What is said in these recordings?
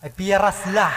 ay piyaras la.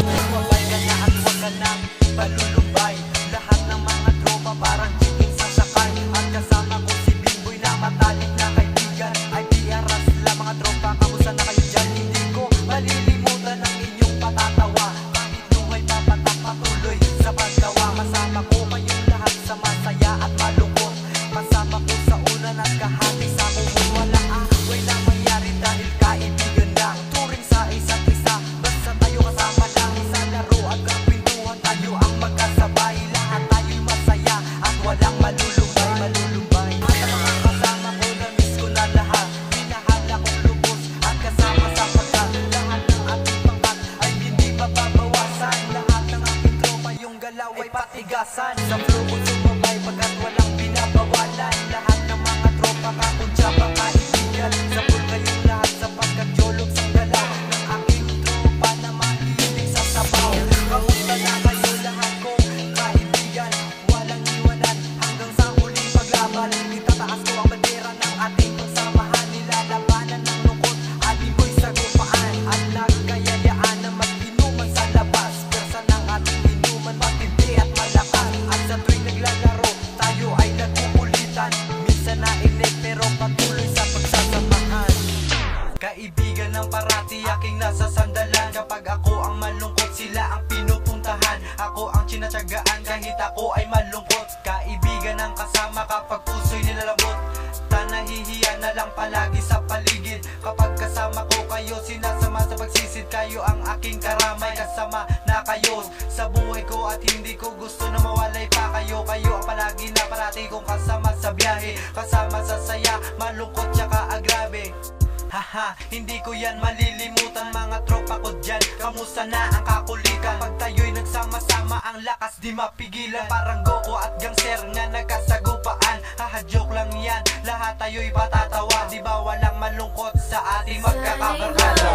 Mabay ka na at huwag ka nang palulumbay. Lahat ng mga tropa parang chiking sasakay. At kasama ko si Bimboy na matalik na kaibigan. Ay piyaras la mga tropa, kamusta na kayo dyan? Hindi ko malilimutan ang inyong patatawa. Kahit luhay papatak patuloy sa paggawa. Kasama ko kayong lahat sa masaya at malungkot. Kasama ko sa ulan at kahati sa kung wala away na mangyari dahil kaibigan lang. Turing sa isa't isa, basta tayo kasama lang. Sa laro at kapintuhan tayo ang magkasabay. Lahat tayo'y masaya at walang malulumbay, malulumbay. At ang mga kasama ko na miss ko na lahat. Minahal akong lubos at kasama sa pagkat. Lahat ng ating pangkat ay hindi mababawasan. Lahat ng ating tropa yung galaw ay patigasan. Sa flow ko sumabay pagkat walang binabawalan. Lahat ng mga tropa kakunsya pa kaibigan. Sa pool kayong lahat sapagkat jolog sa galaw ng aking tropa na mahilig sa sabaw. Kamusta na kayo lahat kong kaibigan? Walang iwanan hanggang sa huling paglaban. Itataas ko ang bandera ng ating pagsamahan. Nilalabanan ng lungkot at imo'y sagupaan. At nagkayayaan na mag-inuman sa labas. Persa ng ating inuman matindi at malakas. At sa tuwing naglalaro tayo ay nagkukulitan. Minsan na inip pero patuloy sa pagsasamahan. Kaibigan ng parati aking nasa sandalan. Kapag ako ang malungkot sila ang pinupuntahan. Ako ang tsinatsagaan kahit ako ay malungkot. Kaibigan ng kasama kapag puso'y nilalabot. Nahihiya na lang palagi sa paligid. Kapag kasama ko kayo sinasama sa pagsisid. Kayo ang aking karamay, kasama na kayo sa buhay ko. At hindi ko gusto na mawalay pa kayo. Kayo ang palagi na parati kong kasama sa biyahe. Kasama sa saya, malungkot tsaka agrabe. Haha, hindi ko yan malilimutan mga tropa ko dyan. Kamusta na ang kakulitan? Pag tayo'y nagsama-sama ang lakas di mapigilan. Parang Goku at Gangster na nagkasagupaan. Haha, joke lang yan, lahat tayo'y patatawa. Di ba walang malungkot sa ating magkakabarkada?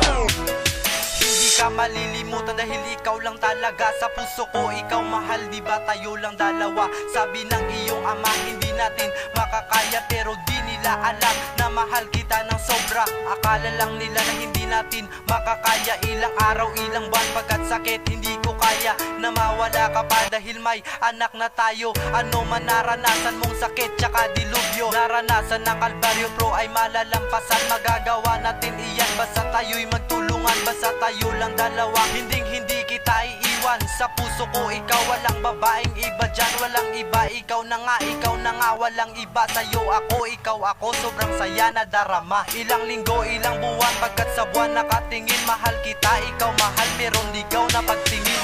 Hindi ka malilimutan dahil ikaw lang talaga. Sa puso ko ikaw mahal, di ba tayo lang dalawa? Sabi ng iyong ama hindi natin makakaya. Pero di nila alam na mahal kita ng sobra. Akala lang nila na hindi natin makakaya. Ilang araw, ilang buwan pagkat sakit hindi ko kaya na mawala ka pa dahil may anak na tayo. Ano man naranasan mong sakit tsaka dilubyo, naranasan ng kalbaryo pro ay malalampasan. Magagawa natin iyan basta tayo'y magtulungan. Basta tayo lang dalawa, hindi kita iiwan. Sa puso ko ikaw, walang babaeng iba dyan. Walang iba, ikaw na nga, walang iba. Sa'yo ako, ikaw ako, sobrang saya na darama. Ilang linggo, ilang buwan, pagkat sa buwan nakatingin. Mahal kita, ikaw mahal, merong ligaw na pagtingin.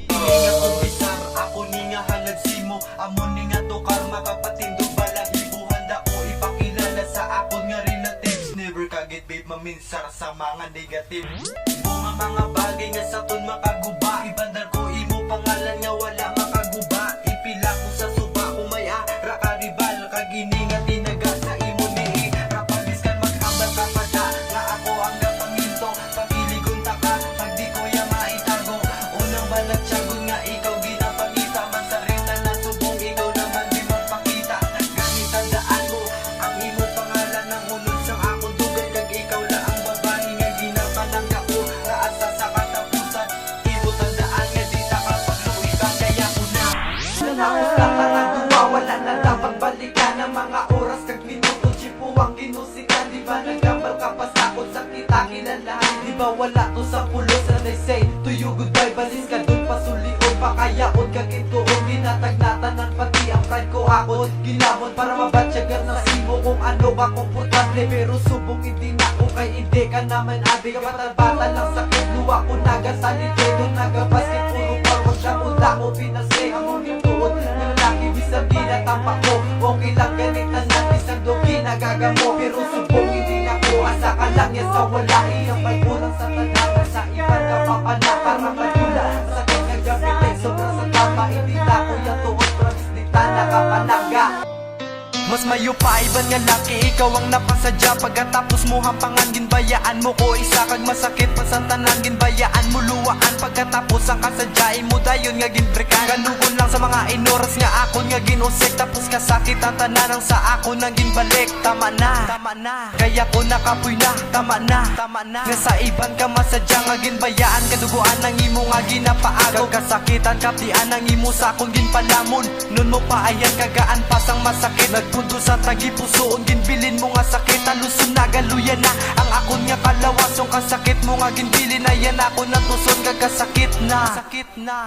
Hindi nga ko bisar, ako ni nga halagsimo. Amo ni nga to karma, kapatindog balahibo. Handa ko ipakilala sa akon nga relatives. Never kaget babe, maminsar sa mga negative. Mga bagay nga sa ton makaguba. Ibandar ko imo pangalan nga wala makaguba. Ipila ko sa suba ko may ara ka ribal. Kagini nga tinaga sa imo ni rapabiskan maghabal ka pa da. Nga ako ang napaminto, pagiligon ta ka pag di ko ya maitago. Unang balat tiyagon nga ikaw ginapangita. Masarita na subong ikaw naman di magpakita. Ganit ang daan mo ang imo pangalan ng unod sang ako dugay. Kag ikaw la ang babae nga ginapanangga ko. Asa sa katapusan, ibot ang daan nga di nakapagluwi ka. Kaya ko na nanakos ka para duwa. Wala na dapat balikan ng mga oras kag minuto. Chipuang ginusikan, di ba nagambal ka pa sakot sa kita kinalahan? Di ba wala to sa pulos na they say to you goodbye. Balis ka dun pasulion, pakayaon kag ituon. Ginatag-natanan pati ang pride ko akot. Ginamon para mabatsyagan na simo kung ano ka komportable. Pero subong hindi na ko kay hindi ka naman abi. Kapatal-bata lang sakit, luwa ko nagasalite. Doon nagabasket, puro parwag siya mula ko pinasay. Ang yung tuod na lalaki, bisang di natampak ko. Okay lang ganitan na bisang dogi nagagamo. Pero subong hindi na ko, asa ka lang yan sa wala. Iyang magkulang sa tanaka, sa iba na papana. Para magula, sakit ng gabi. Sobrang sa tama, hindi na ko yung tuod. Promise di ta nakapalaga. Mas mayo pa iban nga laki, ikaw ang napasadya. Pagkatapos mo hampangan, ginbayaan mo ko isa kag masakit pa sa tanan. Ginbayaan mo luwaan, pagkatapos ang kasadyain mo dayon nga ginbrekan. Kanugon lang sa mga inoras nga akon nga ginusik, tapos kasakit ang tanan ang sa akon nang ginbalik. Tama na, kaya ko nakapoy na. Tama na, nga sa iban ka masadya nga ginbayaan. Kaduguan ang imo nga ginapaagaw, kasakitan kaptian ang imo sa akon ginpalamon. Nun mo pa ayan kagaan pasang masakit, nagpundo sa tagipusoon ginbilin mo nga sakit. Aluson na galuyan na ang akon nga kalawasong kasakit mo nga ginbilin. Ayan ako natuson kagkasakit na.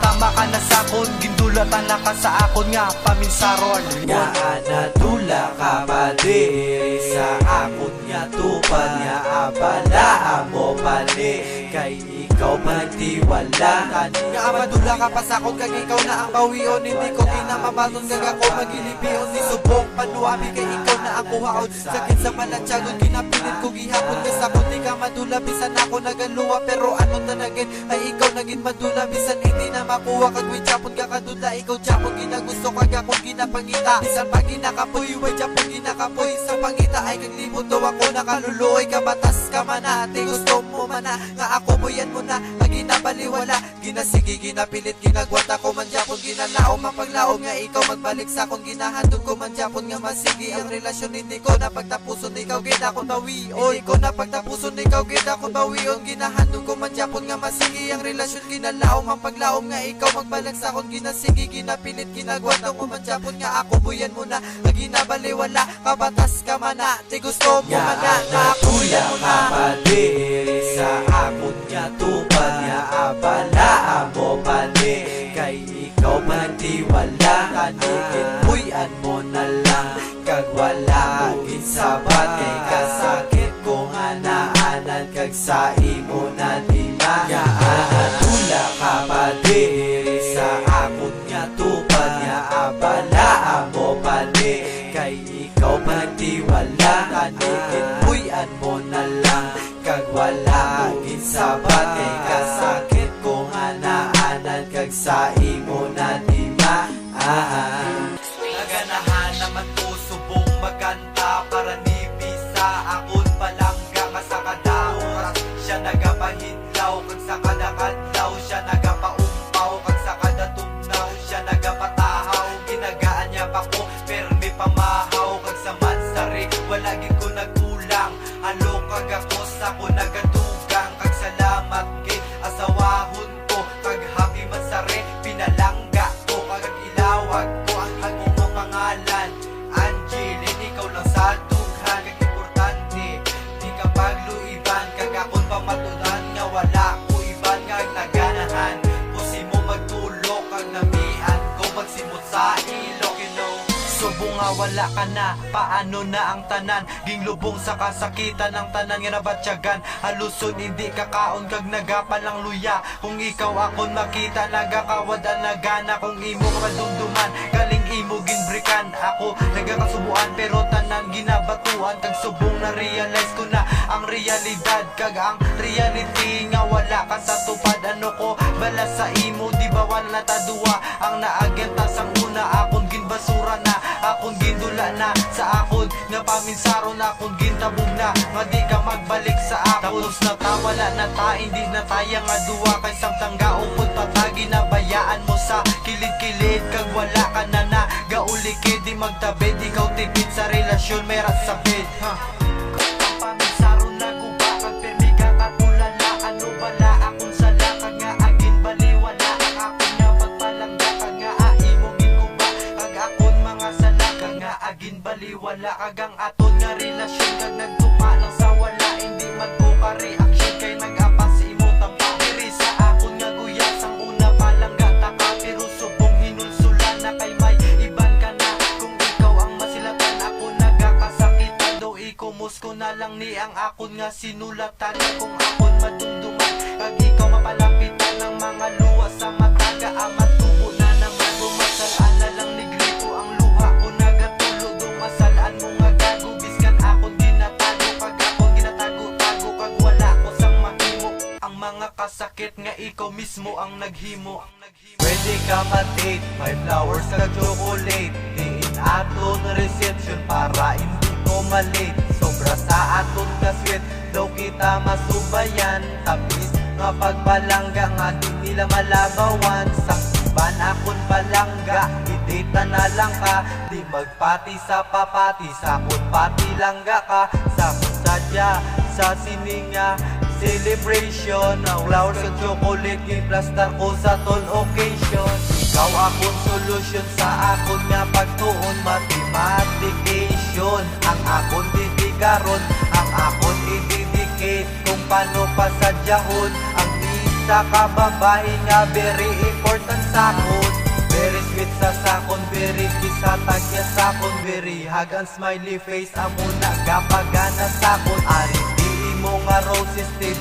Tama ka na sa akon, gindulatan na ka sa akon nga paminsaron. Nga anadula ka pa diri sa akon nga tupad. Nga abala mo pali kay ikaw magtiwala. Nga amadula ka pa sa akon kag ikaw na ang bawion. Hindi ko kinamabalon kag ako magilipion. Ni subok panuami kay ikaw na ang kuhaon. Sakit sa malansyagon ginapilit ko gihapon. Kas ako di ka madula bisan ako nagaluwa. Pero ano tanagin ay ikaw naging madula. Bisan hindi na makuha kag may japon ka kadula. Ikaw japon ginagusto kag ako ginapangita. Bisan pag ginakapoy way japon ginakapoy. Sa pangita ay kag limot daw ako nakaluluoy. Kabatas ka man na ati gusto mo man na. Nga ako mo yan mo na pag ginabaliwala. Ginasigi ginapilit ginagwat ako man japon. Ginalaom ang paglaom nga ikaw magbalik sa akong ginahandog ko man japon. Nga masigi ang relasyon hindi ko na pagtapuson. Ikaw gina akong bawion. Hindi ko na pagtapuson ikaw gina akong bawion. Ginahandog ko man japon nga masigi ang relasyon. Ginalaom ang paglaom nga ikaw magbalik sa akong ginasigi ginapilit ginagwat ako man japon. Nga ako buyan mo na pag ginabaliwala. Kabatas ka man na ti gusto mo man na. Nga ako buyan mo na pa diri sa akon nga tupad. Nga abala mo pali kay ikaw magtiwala. Kanigin puyan mo na lang kag wala ginsabat. Kay kasakit ko nga naanan kag sa imo na dila. Nga anadula ka pa diri sa akon nga tupad. Nga abala mo pali kay ikaw magtiwala. Kanigin puyan mo na lang kag wala ginsabat. Kay kasakit ko nga naanan kag sa imo na dila. Naganahan naman ko subong magkanta para ni Bisa akon palangga nga sa kada oras. Siya nagapahidlaw kag sa kada kadlaw. Siya nagapaumpaw kag sa kada tugnaw. Siya nagapatahaw ginagaan niya pa ko permi pamahaw kag sa mansari. Wala gid ko nagkulang halo kag ako sa ko nagadugang. Kag salamat gid asawahon ko kag happy mansari. Pinalangga ko kag ilawag ko ang imong pangalan. Angeline, ikaw lang sa dughan kag importante. Di ka pagluiban kag akon pamatudan nga wala ko iban nga naganahan. Pusi mo magtulok kag namian ko magsimot sa ilok, you know. Subong nga wala ka na, paano na ang tanan? Ginglubong sa kasakitan ang tanan nga nabatsyagan. Haluson hindi kakaon kag nagapalang luya. Kung ikaw akon makita nagakawad ang nagana. Kung imo madumduman galing imo ginbrikan. Ako nagakasubuan pero tanan ginabatuan. Kag subong na realize ko na ang realidad kag ang reality nga wala ka sa tupad. Ano ko bala sa imo di ba wala natadua. Ang naagenta sang una akon ginbasura na. Akon gindula na sa akon nga paminsaron. Akon gintabog na nga di ka magbalik sa akon. Tapos natawala na ta hindi na taya nga duwa. Kay samtang gaupod patagi na bayaan mo sa kilid-kilid. Kag wala ka na na gaulikid di magtabid. Ikaw tipid sa relasyon meras sa bed. Paminsaron na guba kag permiga katulala. Ano bala akong sala kag nga agin baliwala. Ang akon nga pagpalangga kag nga aimo ginguba. Kag akon mga sala kag nga agin baliwala. Kag ang aton nga relasyon kag nagtupa lang sa wala. Hindi magbuka reaction kay nag-apas si imo tampa. Diri sa akon nga guyas ang una palangga taka. Pero subong hinulsula na kay may iban ka na. Kung ikaw ang masilatan ako nagakasakitan. Do ikumus ko na lang ni ang akon nga sinulatan. Kung akon madumduman kag ikaw mapalapitan ng mga luwa sa mataga. Amat tubo na naman bumasalaan na lang ni grito ang luha ko nagatulo. Dumasalaan mo nga gago biskan akon ginatago. Kag akon ginatago-tago kag wala ko sang mahimo. Ang mga kasakit nga ikaw mismo ang naghimo. Pwede ka ma-date, may flowers kag chocolate. Diin aton reception para malit. Sobra sa aton kaswit, daw kita masubayan. Tapis nga pagbalangga nga di nila malabawan. Sakban akon palangga, idita na lang ka. Di magpati sa papati, sakot pati langga ka. Sakot sadya sa sininga celebration. Ang laur sa chocolate, giplastar ko sa ton occasion. Ikaw akong solution sa akon nga pagtuon mathematication. Ang akon titikaron, ang akon i-dedicate kung paano pasadyahon. Ang sa kababae nga very important sakon. Very sweet sa sakon, very kiss sa tagya sakon. Very hug and smiley face, amo na gapagana sakon. Ari di mo nga roses, 30%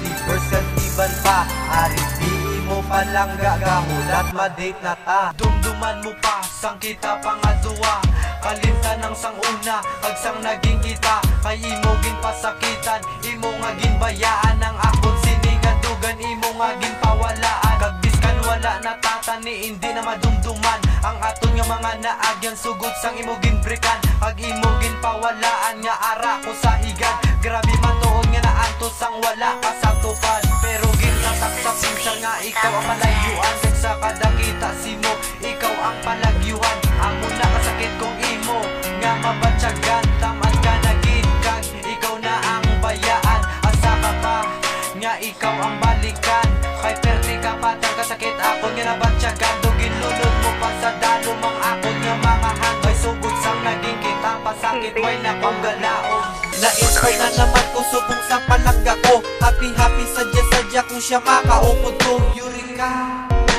iban pa. Ari di mo palang gagahulat, ma-date na ta. Dumduman mo pa, sang kita pangadua. Kalimtan ng sang una, kag sang naging kita. Kay imogin pasakitan, imo nga ginbayaan. Ang akon siningadugan, imo nga ginpawalaan. Kag biskan wala natatani, hindi na madumduman. Ang aton nga mga naagyan, sugod sang imo ginbrikan. Kag imo ginpawalaan, nga ara ko sa higad. Grabe matuon nga naantos sang wala ka sa tupad. Pero ginatak sa pinsar nga ikaw ang palayuan. Kag sa kadakita simo, ikaw ang palagyuhan. Amo na kasakit kong imo nga mabatyagan. Tamad ka na gid, kag ikaw na ang bayaan. Asa ka pa nga ikaw ang balikan. Kay perti ka patang kasakit akon nga nabatyagan. Dugin lunod mo pa sa dalo mang akon nga mga hangay. Sugod sang naging kita pasakit, way na kong galaon. Na-inspire na naman ko subong sa palangga ko. Happy sadya kung siya makaupod ko. Eureka!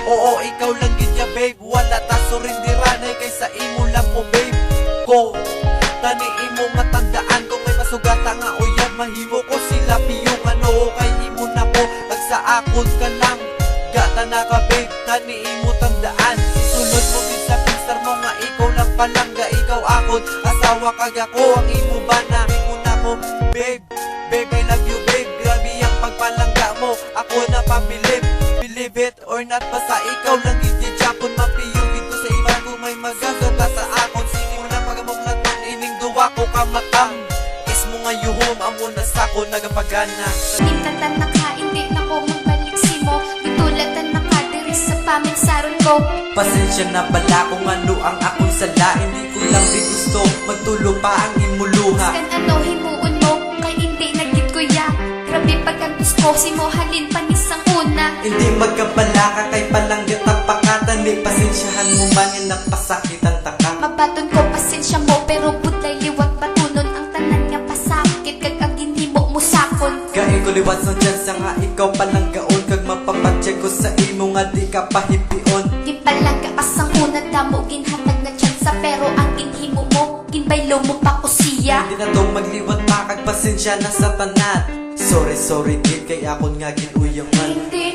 Oo, ikaw lang gidya babe. Wala ta surindiranay kaysa imo lang mo babe ko. Tani imo matandaan kung may masugata nga uyab. Mahimo ko sila piyong ano kay imo na ko. Ag sa akon ka lang gata na ka babe. Tani imo tandaan, sulod mo din sa pinsar mo nga ikaw lang palangga. Ikaw akon, asawa kag ako. Ang imo ba na babe, babe, I love you babe. Grabe ang pagpalangga mo, ako na pabilib. Believe it or not, basta ikaw lang gidjapon. Mapiyong dito sa iba kung may magaganda sa akon. Sini mo na pagamuklat nun, ining duwa ko kamatang. Is mo nga yuhom, amo na sako nagapagana. Intatan na ka, hindi na ko magbalik si mo. Itulatan na ka, diri sa paminsaron ko. Pasensya na pala kung ano ang akong sala. Hindi ko lang di gusto magtulo pa ang imuluha. Kan ano himuon mo, kay hindi nagit ko ya. Grabe pagkantos ko, si mo halin panisang una. Hindi magkabala ka kay palanggat ang pakatani. Pasensyahan mo man yan napasakit ang taka. Mabaton ko pasensya mo, pero budlay liwat batunon. Ang tanan nga pasakit, kag ang ginhimo mo sakon. Kain ko liwat sa chance nga ikaw palang gaon. Kag mapapacheck ko sa imo nga di ka pahipion. Di palang kaasang una damo, ginhatag na tsansa. Pero ang ginhimo mo, ginbaylo mo pa ko siya. Hindi na daw magliwat pa kag pasensya na sa tanan. Sorry kid kay akon nga ginuyaman. Hindi